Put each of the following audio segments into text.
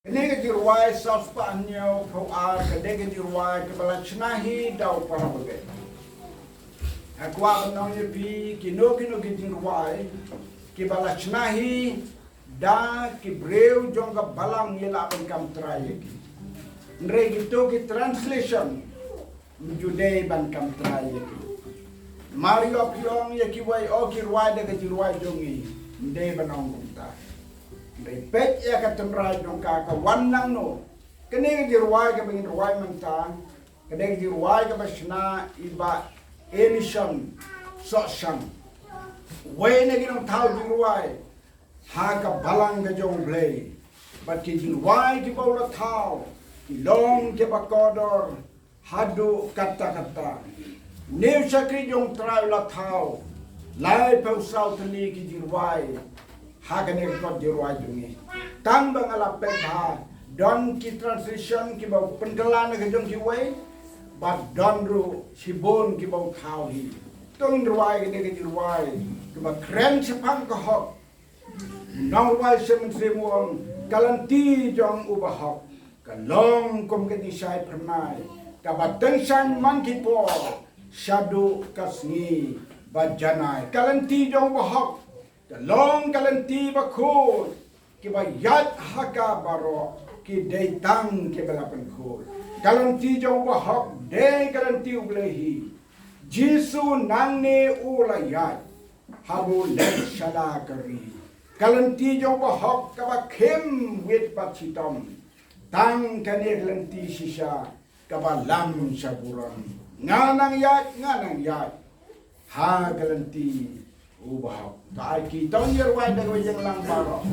Kenega dirwai saspa anyo kau kenega dirwai kebalachnahi dau para bagai. Aku akan pi kino dirwai kebalachnahi da kibreu jongga balang yela akan kam trayeki. Nre gitu ki translation judei ban kam trayeki. Mario piong yakiwai o kirwai daga dirwai jongi ndei banong kumta. Repet ya katemrai dong kaka wanang no. Kene dirwai ka bangin ruwai manta. Kene dirwai ka basna iba emission sosang. Wei na ginong tau dirwai. Ha ka balang ka jong play. But ki dirwai ki baula tau. Ilong ki bakodor. Hadu kata-kata. New sakri jong trai la tau. Lai pausau tani ki dirwai. Hagan ekor dirwai dungi. Tambang ala pekha don ki transition ki bau pengelan ke jong ki wei, but don ru sibon ki bau thau hi. Tong dirwai ke dirwai ki ba kren sepang ko hok. Nong wai semen semuang kalanti jong uba hok. Kalong kom ke disai pernai. Ka ba tengsan man ki po shadu kasni bajanai. Kalanti jong uba hok. Long kalanti bakul kiba yat haka baro ki deitang ke balapan khul kalanti jo bahok de kalanti ublehi jisu nanne ulayat habu le shala kari kalanti jo bahok kaba khem wit pachitom tang kane kalanti shisha kaba lam saburam nganang yat ha kalanti ubah tak kita ni ruai dah yang lang baro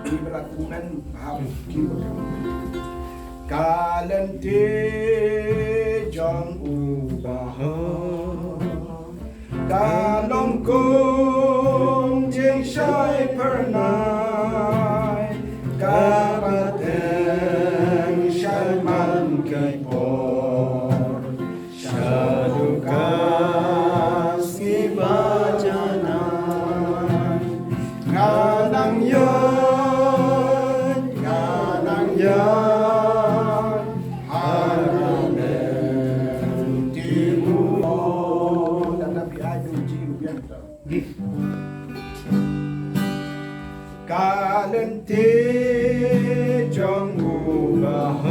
ini berlakukan baham kalanti jong ubah Kalong kong jeng syai pernai Kabateng syai man kai por Syadukas ngibajanan Nganang yon Haranen timu Kalanti jong ubah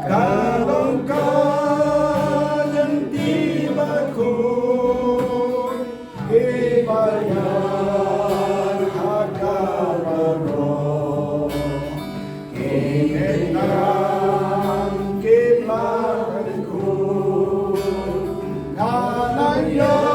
kalong kalanti bakul ibayan hakararo kinenang kimaranku nanayan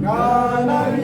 Nganang